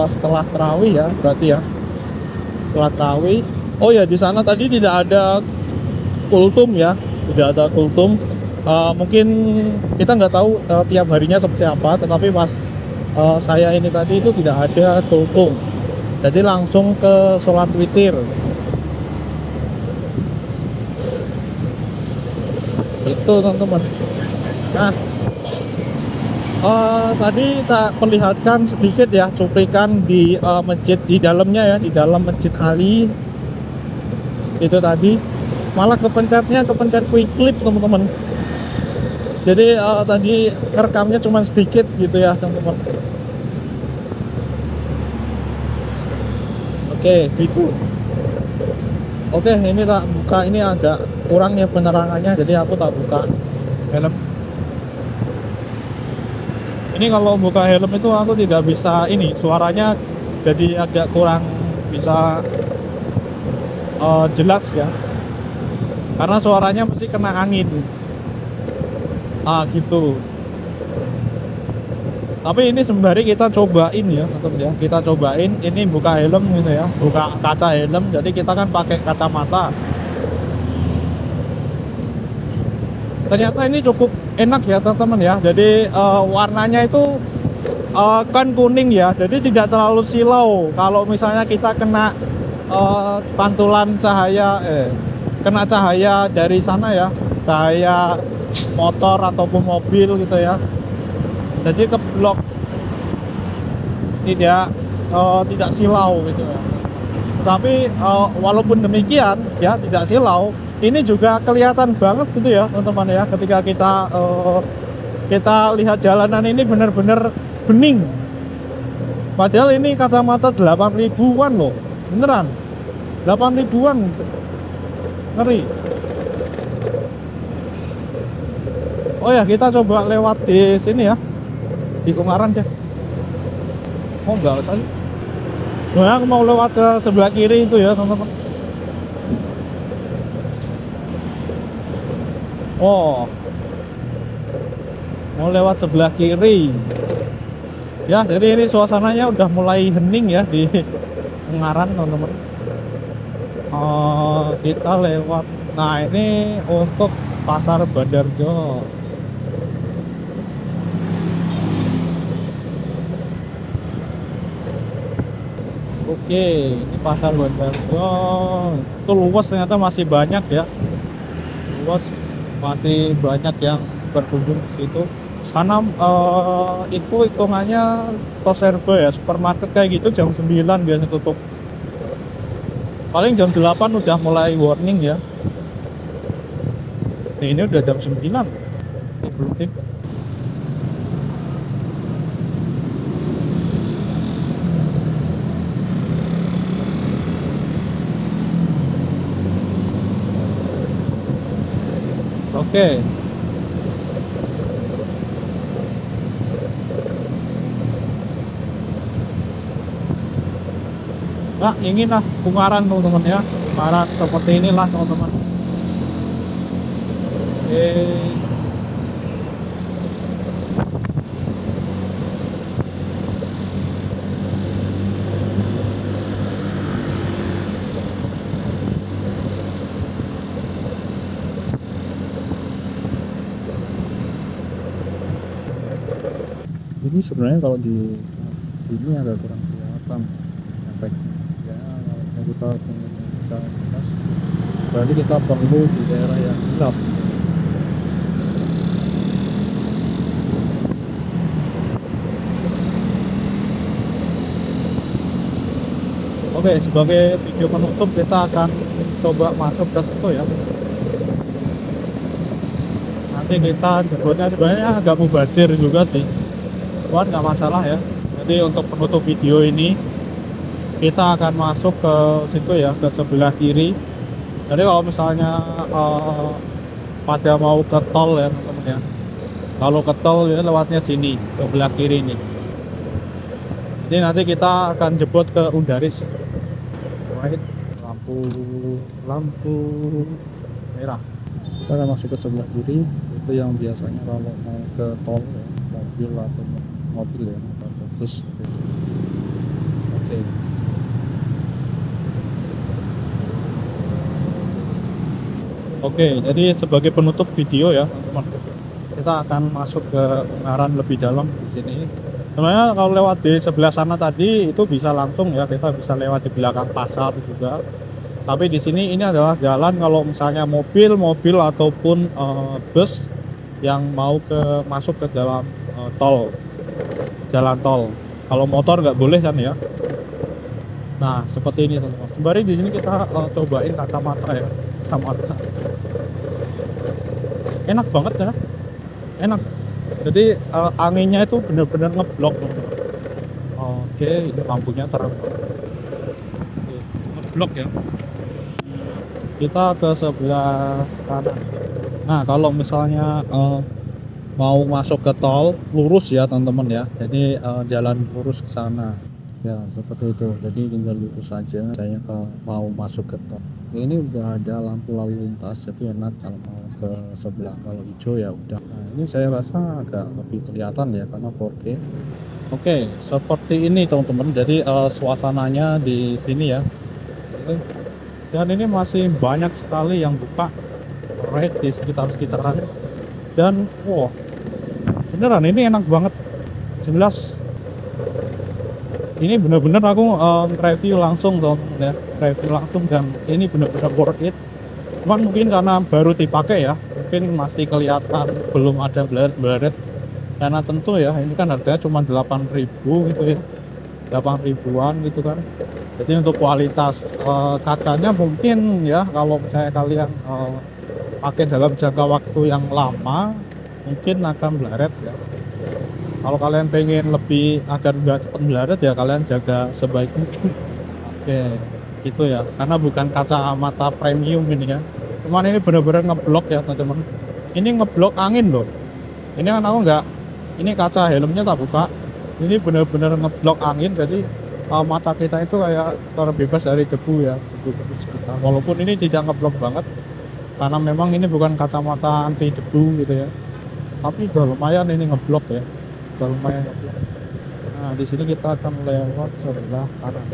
setelah tarawih ya, berarti ya. Setelah tarawih. Oh ya, di sana tadi tidak ada kultum ya, tidak ada kultum. Mungkin kita nggak tahu tiap harinya seperti apa, tetapi pas saya ini tadi itu tidak ada kultum. Jadi langsung ke sholat witir. Itu teman-teman. Nah, tadi tak perlihatkan sedikit ya cuplikan di masjid di dalamnya ya, di dalam Masjid Ali itu tadi. Malah kepencet quick clip teman-teman. Jadi tadi rekamnya cuma sedikit gitu ya teman-teman. Oke, gitu. Oke, ini tak buka, ini agak kurang ya penerangannya, jadi aku tak buka helm. Ini kalau buka helm itu aku tidak bisa, ini suaranya jadi agak kurang bisa jelas ya, karena suaranya mesti kena angin. Gitu. Tapi ini sembari kita cobain ya teman-teman ya, kita cobain ini buka helm gitu ya, buka kaca helm. Jadi kita kan pakai kacamata. Ternyata ini cukup enak ya teman-teman ya. Jadi warnanya itu kan kuning ya, jadi tidak terlalu silau. Kalau misalnya kita kena pantulan cahaya, kena cahaya dari sana ya, cahaya motor ataupun mobil gitu ya, jadi keblok, tidak silau gitu ya. Tetapi walaupun demikian ya tidak silau, ini juga kelihatan banget gitu ya teman-teman ya, ketika kita lihat jalanan ini benar-benar bening. Padahal ini kacamata 8.000-an loh, beneran 8.000-an, ngeri. Oh ya, kita coba lewat di sini ya, di Ungaran deh. Oh enggak usah. Nah, aku mau lewat ke sebelah kiri itu ya teman-teman. Oh, mau lewat sebelah kiri ya. Jadi ini suasananya udah mulai hening ya di Ungaran teman-teman. Kita lewat, nah ini untuk Pasar Bandarjo. Oke, ini Pasar Bandarjo. Itu luas, ternyata masih banyak ya. Luas, masih banyak yang berkunjung ke situ. Karena itu hitungannya toserba ya, supermarket kayak gitu jam 9 biasanya tutup. Paling jam 8 udah mulai warning ya. Ini udah jam 9. Ini belum tiba. Oke. Nah, inginlah Ungaran teman-teman ya. Ungaran seperti inilah teman-teman. Oke. Ini sebenarnya kalau di sini agak kurang kelihatan efeknya ya. Kalau kita bisa jelas, berarti kita perlu di daerah yang gelap. Oke, sebagai video penutup kita akan coba masuk ke situ ya. Nanti kita jemputnya sebenarnya agak mubazir juga sih, cuman nggak masalah ya. Jadi untuk penutup video ini kita akan masuk ke situ ya, ke sebelah kiri. Jadi kalau misalnya pada mau ke tol ya teman-teman ya, kalau ke tol ya lewatnya sini, sebelah kiri nih. Jadi nanti kita akan jemput ke Undaris. Right. Lampu merah. Kita akan masuk ke sebelah kiri. Itu yang biasanya kalau mau ke tol ya, mobil atau mobil ya, terus Oke. Oke, jadi sebagai penutup video ya, teman-teman, kita akan masuk ke Ungaran lebih dalam di sini. Sebenarnya kalau lewat di sebelah sana tadi itu bisa langsung ya, kita bisa lewat di belakang pasar juga. Tapi di sini ini adalah jalan kalau misalnya mobil ataupun bus yang mau masuk ke dalam tol, jalan tol. Kalau motor nggak boleh kan ya. Nah, seperti ini teman-teman. Sembari di sini kita cobain kacamata ya, kacamata. Enak banget ya, enak. Jadi anginnya itu benar-benar ngeblok teman-teman. Oke, ini lampunya terang. Oke, ngeblok ya. Kita ke sebelah kanan. Nah, kalau misalnya mau masuk ke tol lurus ya teman-teman ya, jadi jalan lurus ke sana ya, seperti itu. Jadi tinggal lurus saja. Saya mau masuk ke tol ini udah ada lampu lalu lintas, jadi enak kalau mau ke sebelah. Kalau hijau ya udah. Nah, ini saya rasa agak lebih kelihatan ya karena 4K. Oke, seperti ini teman-teman. Jadi suasananya di sini ya. Dan ini masih banyak sekali yang buka ride di sekitar-sekitaran. Dan wow, beneran ini enak banget. Jelas ini bener-bener aku review langsung dong ya, review langsung, dan ini bener-bener worth it. Cuman mungkin karena baru dipakai ya, mungkin masih kelihatan belum ada blaret-blaret. Karena tentu ya, ini kan harganya cuma 8.000 gitu ya, 8.000-an gitu kan. Jadi untuk kualitas kacanya mungkin ya, kalau misalnya kalian pakai dalam jangka waktu yang lama mungkin akan blaret ya. Kalau kalian pengen lebih agar nggak cepat blaret ya, kalian jaga sebaik mungkin. Oke, gitu ya, karena bukan kacamata premium ini ya. Cuman ini bener-bener ngeblok ya teman-teman. Ini ngeblok angin loh. Ini kan aku nggak, ini kaca helmnya tak buka. Ini bener-bener ngeblok angin, jadi mata kita itu kayak terbebas dari debu ya, debu sekitar. Walaupun ini tidak ngeblok banget, karena memang ini bukan kacamata anti debu gitu ya. Tapi udah lumayan ini ngeblok ya. Udah lumayan ngeblok. Nah, di sini kita akan lewat sebelah kanan.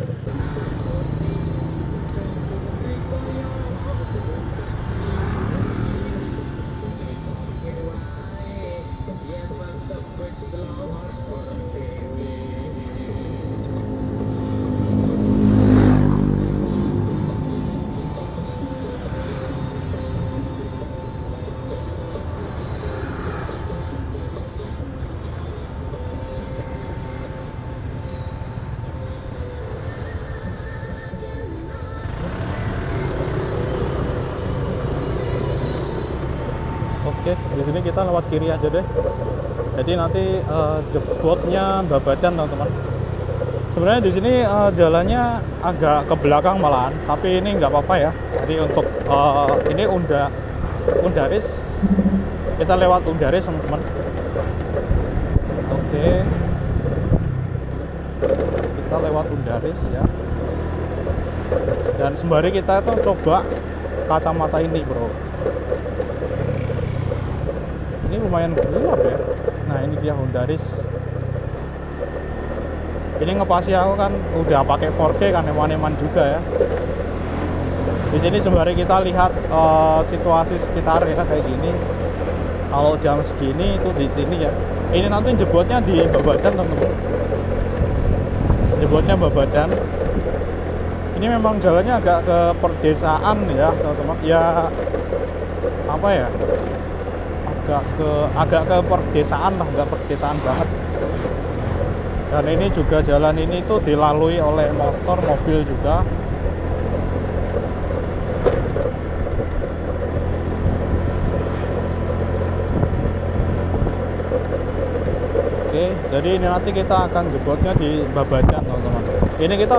Oke, di sini kita lewat kiri aja deh. Jadi nanti jebotnya Babadan teman-teman. Sebenarnya di sini jalannya agak ke belakang malahan, tapi ini nggak apa-apa ya. Jadi untuk ini Undaris, kita lewat Undaris teman-teman. Oke, kita lewat Undaris ya. Dan sembari kita itu coba kacamata ini bro. Ini lumayan gelap ya. Nah ini dia Undaris. Ini ngepasi aku kan udah pakai 4K kan, eman-eman juga ya. Di sini sembari kita lihat situasi sekitar ya kayak gini. Kalau jam segini itu di sini ya. Ini nanti jebotnya di Babadan teman-teman. Jebotnya Babadan. Ini memang jalannya agak ke perdesaan ya teman-teman. Ya apa ya? Agak ke perdesaan lah, nggak perdesaan banget. Dan ini juga jalan ini tuh dilalui oleh motor, mobil juga. Oke, jadi ini nanti kita akan jebotnya di Babadan teman-teman. Ini kita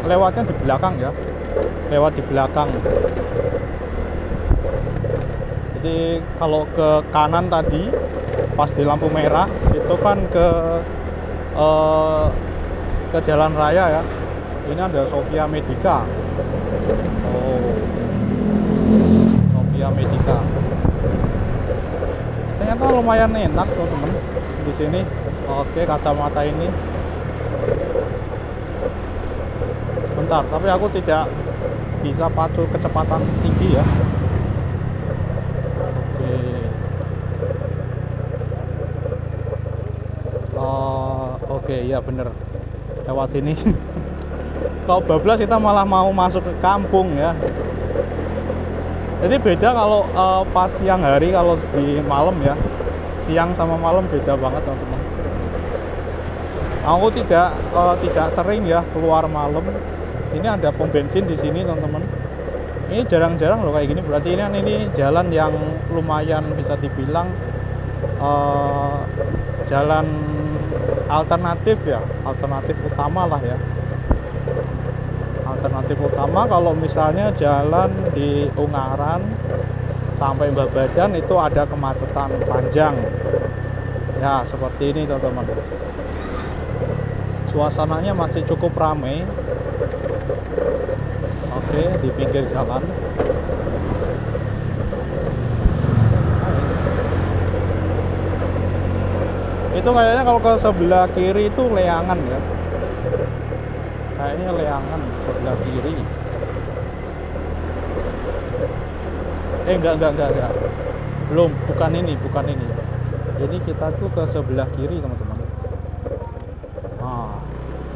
lewatnya di belakang ya, lewat di belakang. Jadi kalau ke kanan tadi pas di lampu merah itu kan ke jalan raya ya. Ini ada Sofia Medica. Oh, Sofia Medica. Ternyata lumayan enak teman-teman di sini. Oke, kacamata ini. sebentar, tapi aku tidak bisa pacu kecepatan tinggi ya. Oke. Oke, ya bener, lewat sini. Kalau bablas kita malah mau masuk ke kampung ya. Jadi beda kalau pas siang hari, kalau di malam ya. Siang sama malam beda banget teman-teman. Aku tidak sering ya keluar malam. Ini ada pom bensin di sini teman-teman. Ini jarang-jarang loh kayak gini. Berarti ini jalan yang lumayan bisa dibilang jalan alternatif ya, alternatif utama lah ya. Alternatif utama kalau misalnya jalan di Ungaran sampai Babadan itu ada kemacetan panjang. Ya, seperti ini teman-teman. Suasananya masih cukup ramai. Oke, di pinggir jalan. Nice. Itu kayaknya kalau ke sebelah kiri itu Leangan ya. Kayaknya Leangan sebelah kiri. Enggak. Belum, bukan ini. Jadi kita tuh ke sebelah kiri, teman-teman. Nah,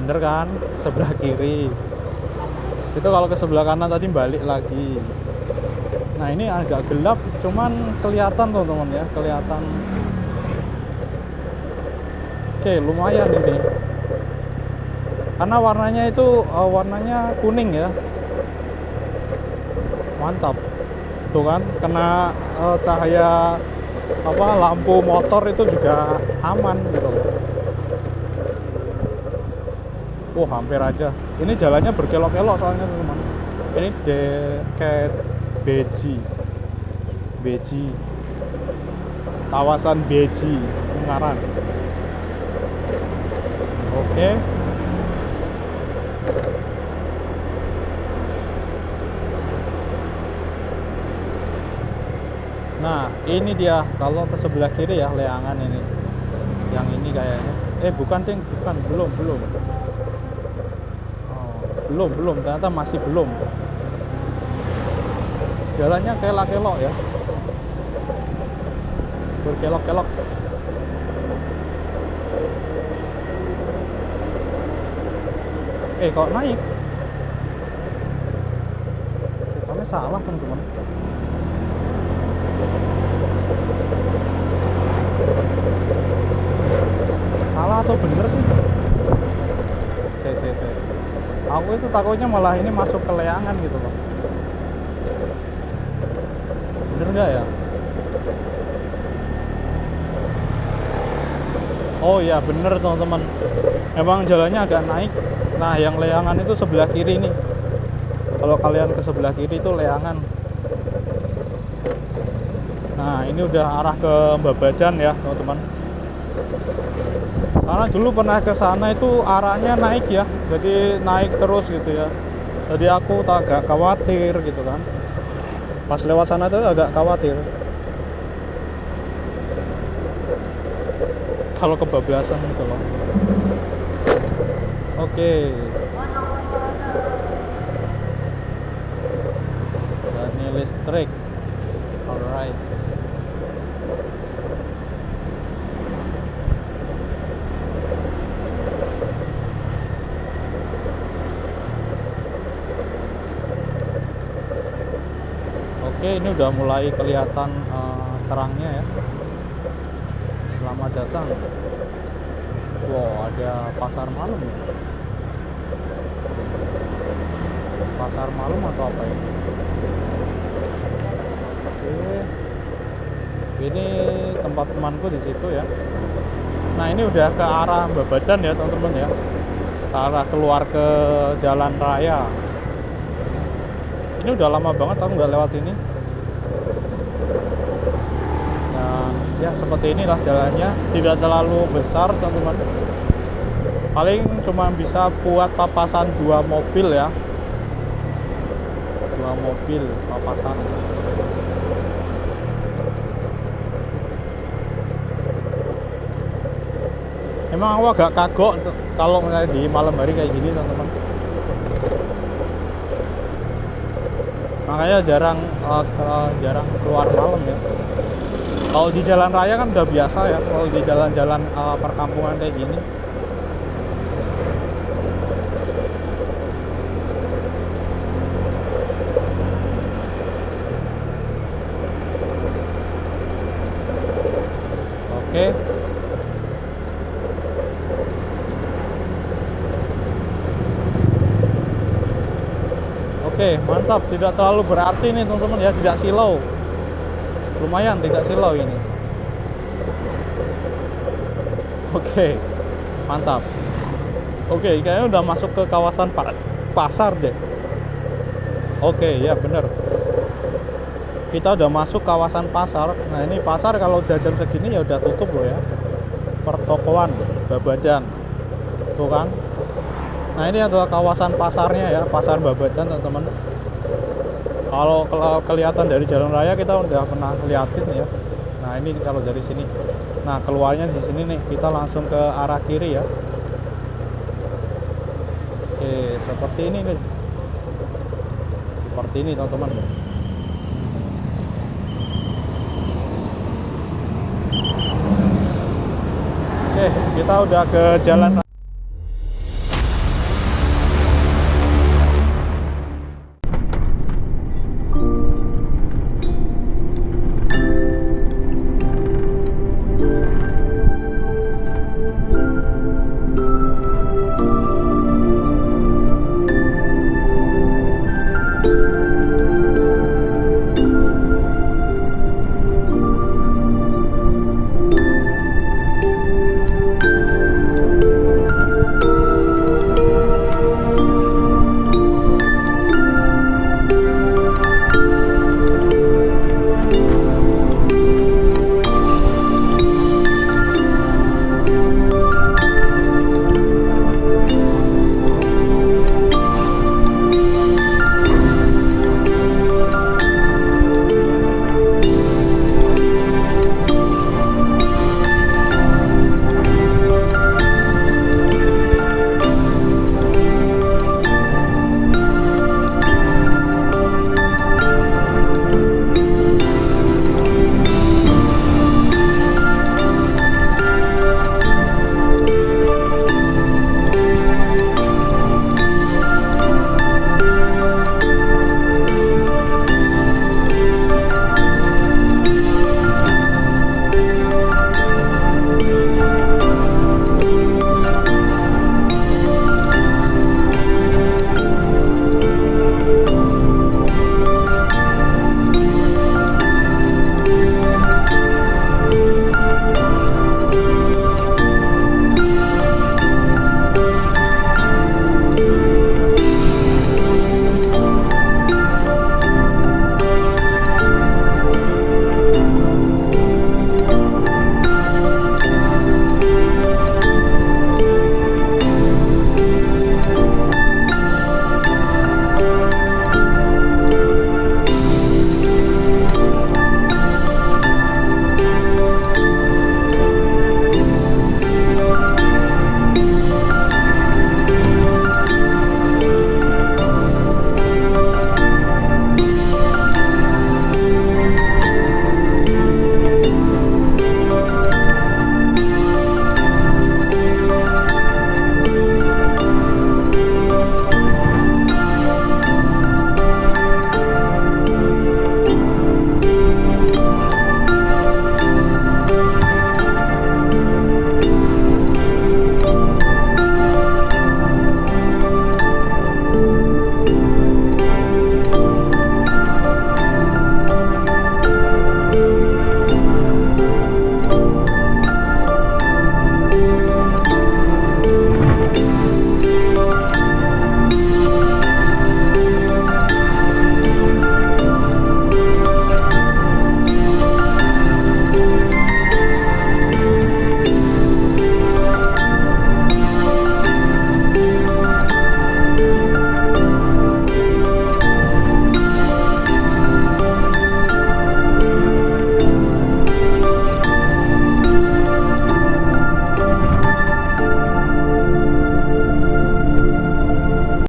bener kan? Sebelah kiri. Itu kalau ke sebelah kanan tadi balik lagi. Nah, ini agak gelap, cuman kelihatan, teman-teman ya, kelihatan. Oke, lumayan ini. Karena warnanya itu warnanya kuning ya. Mantap. Tuh kan, kena cahaya lampu motor itu juga aman gitu. Hampir aja. Ini jalannya berkelok-kelok soalnya teman-teman. Ini kayak Beji. Kawasan Beji, Ungaran. Oke. Nah, ini dia kalau ke sebelah kiri ya, Leangan ini. Yang ini kayaknya. Bukan, Ting, bukan, belum. Belum, ternyata masih belum. Jalannya kelak-kelok ya. Berkelok-kelok. Kok naik? Kami salah, teman-teman. Salah atau bener sih? Saya. Aku itu takutnya malah ini masuk ke Leangan gitu loh. Bener nggak ya? Oh ya bener teman-teman. Emang jalannya agak naik. Nah, yang Leangan itu sebelah kiri nih. Kalau kalian ke sebelah kiri itu Leangan. Nah, ini udah arah ke Babadan ya, teman-teman. Karena dulu pernah ke sana itu arahnya naik ya. Jadi naik terus gitu ya. Jadi aku agak khawatir gitu kan. Pas lewat sana tuh agak khawatir. Kalau kebablasan gitu loh. Oke. Dan ini listrik. Alright. Oke, ini udah mulai kelihatan terangnya ya. Selamat datang. Wow, ada pasar malam ya. Pasar malam atau apa ini? Oke. Ini tempat temanku di situ ya. Nah, ini udah ke arah Babadan ya, teman-teman ya. Ke arah keluar ke jalan raya. Ini udah lama banget aku nggak lewat sini. Nah, ya seperti inilah jalannya, tidak terlalu besar teman-teman. Paling cuma bisa buat papasan 2 mobil ya. 2 mobil papasan. Emang aku agak kagok kalau misalnya di malam hari kayak gini teman-teman. makanya jarang jarang keluar malam ya. Kalau di jalan raya kan udah biasa ya, kalau di jalan-jalan perkampungan kayak gini. Oke. Oke, mantap. Tidak terlalu berarti nih teman-teman ya, tidak silau. Lumayan tidak silau ini. Oke, mantap. Oke, kayaknya udah masuk ke kawasan pasar deh. Oke, ya bener. Kita udah masuk kawasan pasar. Nah ini pasar kalau udah jam segini ya udah tutup loh ya. Pertokoan, Babadan. Tuh kan. Nah ini adalah kawasan pasarnya ya, pasar Babadan teman-teman. Kalau kelihatan dari jalan raya kita udah pernah liatin ya. Nah ini kalau dari sini. Nah keluarnya di sini nih, kita langsung ke arah kiri ya. Oke, seperti ini nih. Seperti ini teman-teman. Oke, kita udah ke jalan